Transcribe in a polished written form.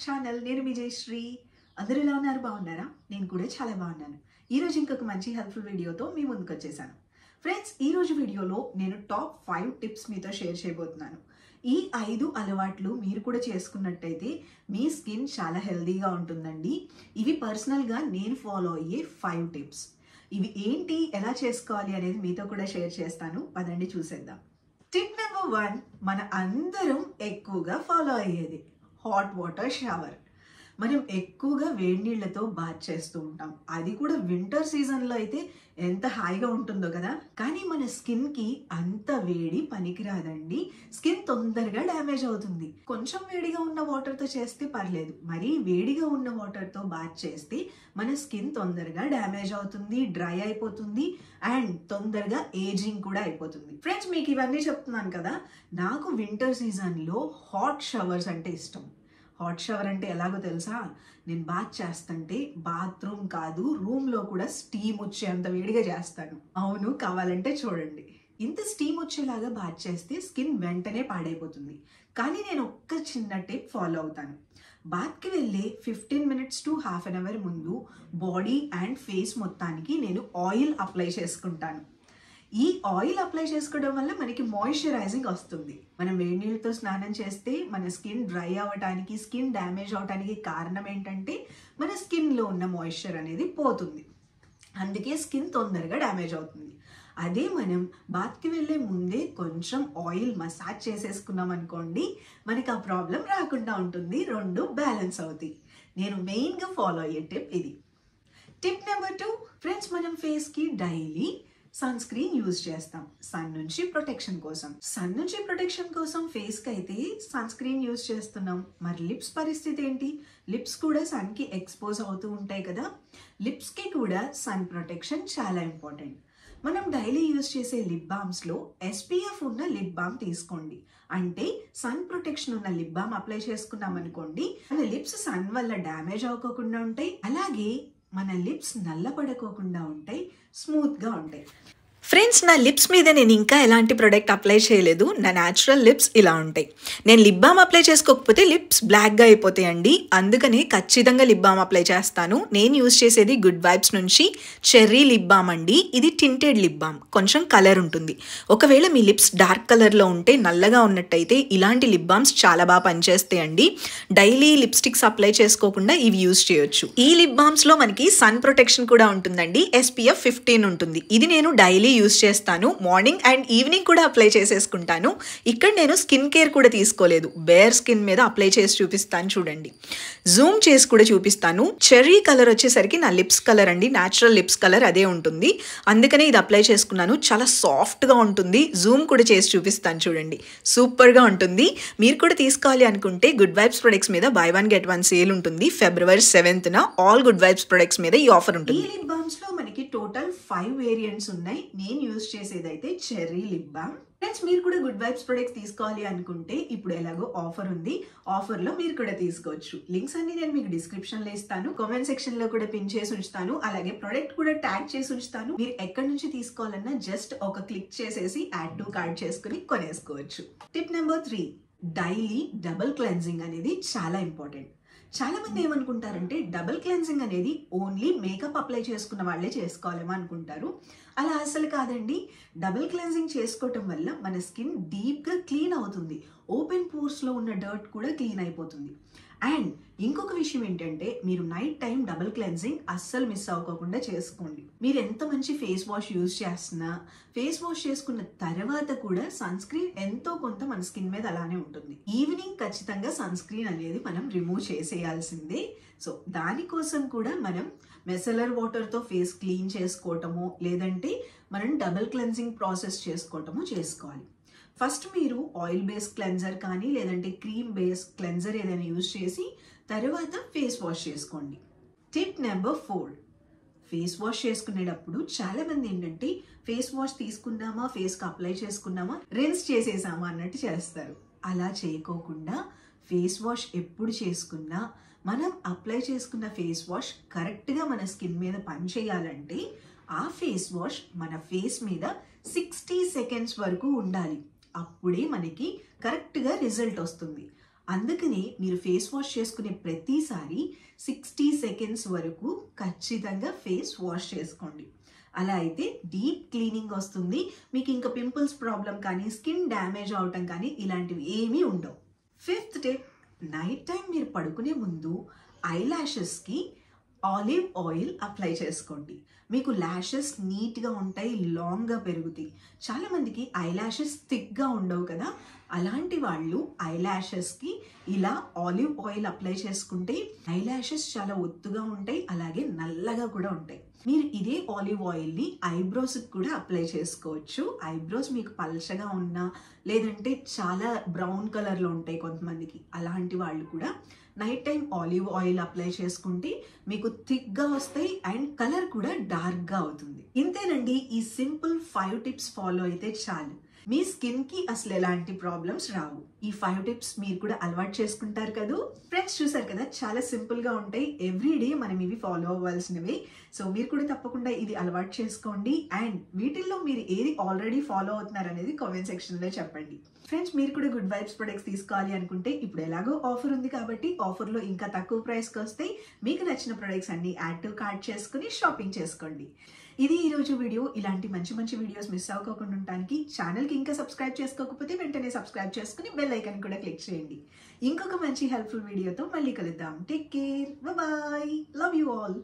Channel. నేను మీ జయశ్రీ. అందరూ ఎలా ఉన్నారు? బాగున్నారా? నేను కూడా చాలా బాగున్నాను. ఈరోజు ఇంకొక మంచి హెల్ప్ఫుల్ వీడియోతో మీ ముందుకు వచ్చేసాను. ఫ్రెండ్స్, ఈరోజు వీడియోలో నేను టాప్ 5 టిప్స్ మీతో షేర్ చేయబోతున్నాను. ఈ 5 అలవాట్లు మీరు కూడా చేసుకున్నట్టయితే మీ స్కిన్ చాలా హెల్దీగా ఉంటుందండి. ఇవి పర్సనల్గా నేను ఫాలో అయ్యే 5 టిప్స్. ఇవి ఏంటి, ఎలా చేసుకోవాలి అనేది మీతో కూడా షేర్ చేస్తాను. పదండి చూసేద్దాం. టిప్ నెంబర్ 1 మన అందరం ఎక్కువగా ఫాలో అయ్యేది హాట్ వాటర్ షవర్. మనం ఎక్కువగా వేడి నీళ్ళతో బాత్ చేస్తూ ఉంటాం. అది కూడా వింటర్ సీజన్లో అయితే ఎంత హాయిగా ఉంటుందో కదా. కానీ మన స్కిన్కి అంత వేడి పనికిరాదండి. స్కిన్ తొందరగా డ్యామేజ్ అవుతుంది. కొంచెం వేడిగా ఉన్న వాటర్తో చేస్తే పర్లేదు, మరీ వేడిగా ఉన్న వాటర్తో బాత్ చేస్తే మన స్కిన్ తొందరగా డ్యామేజ్ అవుతుంది, డ్రై అయిపోతుంది అండ్ తొందరగా ఏజింగ్ కూడా అయిపోతుంది. ఫ్రెండ్స్, మీకు ఇవన్నీ చెప్తున్నాను కదా, నాకు వింటర్ సీజన్లో హాట్ షవర్స్ అంటే ఇష్టం. హాట్ షవర్ అంటే ఎలాగో తెలుసా? నేను బాత్ చేస్తుంటే బాత్రూమ్ కాదు, రూమ్లో కూడా స్టీమ్ వచ్చేంత వేడిగా చేస్తాను. అవును, కావాలంటే చూడండి. ఇంత స్టీమ్ వచ్చేలాగా బాత్ చేస్తే స్కిన్ వెంటనే పాడైపోతుంది. కానీ నేను ఒక్క చిన్న టిప్ ఫాలో అవుతాను. బాత్కి వెళ్ళే 15 minutes to half an hour ముందు బాడీ అండ్ ఫేస్ మొత్తానికి నేను ఆయిల్ అప్లై చేసుకుంటాను. ఈ ఆయిల్ అప్లై చేసుకోవడం వల్ల మనకి మాయిశ్చరైజింగ్ వస్తుంది. మనం వేడి నీళ్ళతో స్నానం చేస్తే మన స్కిన్ డ్రై అవ్వటానికి, స్కిన్ డ్యామేజ్ అవడానికి కారణం ఏంటంటే మన స్కిన్లో ఉన్న మాయిశ్చర్ అనేది పోతుంది. అందుకే స్కిన్ తొందరగా డ్యామేజ్ అవుతుంది. అదే మనం బాత్కి వెళ్ళే ముందే కొంచెం ఆయిల్ మసాజ్ చేసేసుకున్నాం అనుకోండి, మనకి ఆ ప్రాబ్లం రాకుండా ఉంటుంది. రెండు బ్యాలెన్స్ అవుతాయి. నేను మెయిన్గా ఫాలో అయ్యే టిప్ ఇది. టిప్ నెంబర్ 2, ఫ్రెండ్స్, మనం ఫేస్కి డైలీ సన్ స్క్రీన్ యూజ్ చేస్తాం సన్ నుంచి ప్రొటెక్షన్ కోసం. ఫేస్ కి అయితే సన్ స్క్రీన్ యూజ్ చేస్తున్నాం. మరి లిప్స్ పరిస్థితి ఏంటి? లిప్స్ కూడా సన్ కి ఎక్స్పోజ్ అవుతూ ఉంటాయి కదా. లిప్స్ కి కూడా సన్ ప్రొటెక్షన్ చాలా ఇంపార్టెంట్. మనం డైలీ యూజ్ చేసే లిప్ బామ్స్ లో SPF ఉన్న లిప్ బామ్ తీసుకోండి. అంటే సన్ ప్రొటెక్షన్ ఉన్న లిప్ బామ్ అప్లై చేసుకున్నాం అనుకోండి, మన లిప్స్ సన్ వల్ల డ్యామేజ్ అవ్వకుండా ఉంటాయి. అలాగే మన లిప్స్ నల్లపడకోకుండా ఉంటాయి, స్మూత్గా ఉంటాయి. ఫ్రెండ్స్, నా లిప్స్ మీద నేను ఇంకా ఎలాంటి ప్రోడక్ట్ అప్లై చేయలేదు. నా న్యాచురల్ లిప్స్ ఇలా ఉంటాయి. నేను లిప్ బామ్ అప్లై చేసుకోకపోతే లిప్స్ బ్లాక్గా అయిపోతాయండి. అందుకని ఖచ్చితంగా లిప్ బామ్ అప్లై చేస్తాను. నేను యూజ్ చేసేది గుడ్ వైబ్స్ నుంచి చెర్రీ లిప్ బామ్ అండి. ఇది టింటెడ్ లిప్ బామ్, కొంచెం కలర్ ఉంటుంది. ఒకవేళ మీ లిప్స్ డార్క్ కలర్లో ఉంటే, నల్లగా ఉన్నట్టయితే ఇలాంటి లిప్ బామ్స్ చాలా బాగా పనిచేస్తాయండి. డైలీ లిప్స్టిక్స్ అప్లై చేసుకోకుండా ఇవి యూజ్ చేయొచ్చు. ఈ లిప్ బామ్స్లో మనకి సన్ ప్రొటెక్షన్ కూడా ఉంటుందండి. SPF 15 ఉంటుంది. ఇది నేను డైలీ యూజ్ చేస్తాను. మార్నింగ్ అండ్ ఈవినింగ్ కూడా అప్లై చేసేసుకుంటాను. ఇక్కడ నేను స్కిన్ కేర్ కూడా తీసుకోలేదు. బేర్ స్కిన్ మీద అప్లై చేసి చూపిస్తాను చూడండి. జూమ్ చేసి కూడా చూపిస్తాను. చెర్రీ కలర్ వచ్చేసరికి నా లిప్స్ కలర్ అండి. న్యాచురల్ లిప్స్ కలర్ అదే ఉంటుంది. అందుకనే ఇది అప్లై చేసుకున్నాను. చాలా సాఫ్ట్గా ఉంటుంది. జూమ్ కూడా చేసి చూపిస్తాను చూడండి. సూపర్గా ఉంటుంది. మీరు కూడా తీసుకోవాలి అనుకుంటే గుడ్ వైబ్స్ ప్రొడక్ట్స్ మీద buy 1 get 1 సేల్ ఉంటుంది. February 7th all good vibes products మీద ఈ ఆఫర్ ఉంటుంది. ఈ లిప్ బామ్స్ లో మనకి టోటల్ 5 వేరియంట్స్ ఉన్నాయి. నేను యూజ్ చేసేదైతే చెర్రీ లిప్ బామ్. ఫ్రెండ్స్, మీరు కూడా గుడ్ వైబ్స్ ప్రొడక్ట్స్ తీసుకోవాలి అనుకుంటే ఇప్పుడు ఎలాగో ఆఫర్ ఉంది. ఆఫర్ లో మీరు కూడా తీసుకోవచ్చు. లింక్స్ అన్ని నేను మీకు డిస్క్రిప్షన్ లో ఇస్తాను, కామెంట్ సెక్షన్ లో కూడా పిన్ చేసి ఉంచుతాను. అలాగే ప్రొడక్ట్ కూడా ట్యాగ్ చేసి ఉంచుతాను. మీరు ఎక్కడి నుంచి తీసుకోవాలన్నా జస్ట్ ఒక క్లిక్ చేసేసి యాడ్ టు కార్ట్ చేసుకుని కొనేసుకోవచ్చు. Tip number 3, daily double cleansing అనేది చాలా ఇంపార్టెంట్. చాలా మంది ఏమనుకుంటారంటే డబుల్ క్లెన్జింగ్ అనేది ఓన్లీ మేకప్ అప్లై చేసుకున్న వాళ్ళే చేసుకోవాలేమో అనుకుంటారు. అలా అసలు కాదండి. డబుల్ క్లెన్జింగ్ చేసుకోవటం వల్ల మన స్కిన్ డీప్గా క్లీన్ అవుతుంది. ఓపెన్ పోర్స్లో ఉన్న డర్ట్ కూడా క్లీన్ అయిపోతుంది. అండ్ ఇంకొక విషయం ఏంటంటే, మీరు నైట్ టైం డబుల్ క్లెన్జింగ్ అస్సలు మిస్ అవ్వకుండా చేసుకోండి. మీరు ఎంత మంచి ఫేస్ వాష్ యూజ్ చేస్తున్నా, ఫేస్ వాష్ చేసుకున్న తర్వాత కూడా సన్ స్క్రీన్ ఎంతో కొంత మన స్కిన్ మీద అలానే ఉంటుంది. ఈవినింగ్ ఖచ్చితంగా సన్ స్క్రీన్ అనేది మనం రిమూవ్ చేసేయాల్సిందే. సో దానికోసం కూడా మనం మెసలర్ వాటర్తో ఫేస్ క్లీన్ చేసుకోవటము, లేదంటే మనం డబుల్ క్లెన్జింగ్ ప్రాసెస్ చేసుకోవటము చేసుకోవాలి. ఫస్ట్ మీరు ఆయిల్ బేస్ క్లెన్జర్ కానీ లేదంటే క్రీమ్ బేస్ క్లెన్జర్ ఏదైనా యూజ్ చేసి తర్వాత ఫేస్ వాష్ చేసుకోండి. టిప్ నెంబర్ 4, ఫేస్ వాష్ చేసుకునేటప్పుడు చాలా మంది ఏంటంటే ఫేస్ వాష్ తీసుకున్నామా, ఫేస్కి అప్లై చేసుకున్నామా, రిన్స్ చేసేసామా అన్నట్టు చేస్తారు. అలా చేయకోకుండా ఫేస్ వాష్ ఎప్పుడు చేసుకున్నా మనం అప్లై చేసుకున్న ఫేస్ వాష్ కరెక్ట్గా మన స్కిన్ మీద పనిచేయాలంటే ఆ ఫేస్ వాష్ మన ఫేస్ మీద 60 seconds వరకు ఉండాలి. అప్పుడే మనకి కరెక్ట్గా రిజల్ట్ వస్తుంది. అందుకనే మీరు ఫేస్ వాష్ చేసుకునే ప్రతిసారి 60 సెకండ్స్ వరకు ఖచ్చితంగా ఫేస్ వాష్ చేసుకోండి. అలా అయితే డీప్ క్లీనింగ్ వస్తుంది. మీకు ఇంకా పింపుల్స్ ప్రాబ్లం కానీ స్కిన్ డ్యామేజ్ అవటం కానీ ఇలాంటివి ఏమీ ఉండవు. 5th టిప్, నైట్ టైం మీరు పడుకునే ముందు ఐ ల్యాషెస్కి ఆలివ్ ఆయిల్ అప్లై చేసుకోండి. మీకు ల్యాషెస్ నీట్గా ఉంటాయి, లాంగ్గా పెరుగుతాయి. చాలామందికి ఐ ల్యాషెస్ థిక్గా ఉండవు కదా, అలాంటి వాళ్ళు ఐ ల్యాషెస్కి ఇలా ఆలివ్ ఆయిల్ అప్లై చేసుకుంటే ఐ ల్యాషెస్ చాలా ఒత్తుగా ఉంటాయి, అలాగే నల్లగా కూడా ఉంటాయి. మీరు ఇదే ఆలివ్ ఆయిల్ని ఐబ్రోస్కి కూడా అప్లై చేసుకోవచ్చు. ఐబ్రోస్ మీకు పల్చగా ఉన్నా లేదంటే చాలా బ్రౌన్ కలర్లో ఉంటాయి కొంతమందికి, అలాంటి వాళ్ళు కూడా night time olive oil apply చేసుకుంటే మీకు థిక్గా వస్తాయి అండ్ కలర్ కూడా డార్క్గా అవుతుంది. ఇంతేనండి, ఈ సింపుల్ 5 టిప్స్ ఫాలో అయితే చాలు, మీ స్కిన్కి అసలు ఎలాంటి ప్రాబ్లమ్స్ రావు. ఈ 5 టిప్స్ మీరు కూడా అలవాటు చేసుకుంటారు కదా. ఫ్రెండ్స్ చూసారు కదా, చాలా సింపుల్గా ఉంటాయి. ఎవ్రీడే మనం ఇవి ఫాలో అవ్వాల్సినవి. సో మీరు కూడా తప్పకుండా ఇది అలవాటు చేసుకోండి. అండ్ వీటిల్లో మీరు ఏది ఆల్రెడీ ఫాలో అవుతున్నారు అనేది కామెంట్ సెక్షన్లో చెప్పండి. ఫ్రెండ్స్ మీరు కూడా గుడ్ వైబ్స్ ప్రొడక్ట్స్ తీసుకోవాలి అనుకుంటే ఇప్పుడు ఎలాగో ఆఫర్ ఉంది కాబట్టి ఆఫర్లో ఇంకా తక్కువ ప్రైస్కి వస్తాయి. మీకు నచ్చిన ప్రొడక్ట్స్ అన్ని యాడ్ టు కార్ట్ చేసుకుని షాపింగ్ చేసుకోండి. ఇది ఈరోజు వీడియో. ఇలాంటి మంచి మంచి వీడియోస్ మిస్ అవ్వకుండా ఉండడానికి ఛానల్కి ఇంకా సబ్స్క్రైబ్ చేసుకోకపోతే వెంటనే సబ్స్క్రైబ్ చేసుకుని బెల్ ఐకాన్ కూడా క్లిక్ చేయండి. ఇంకొక మంచి హెల్ప్ఫుల్ వీడియోతో మళ్ళీ కలుద్దాం. Take care, bye, love you all.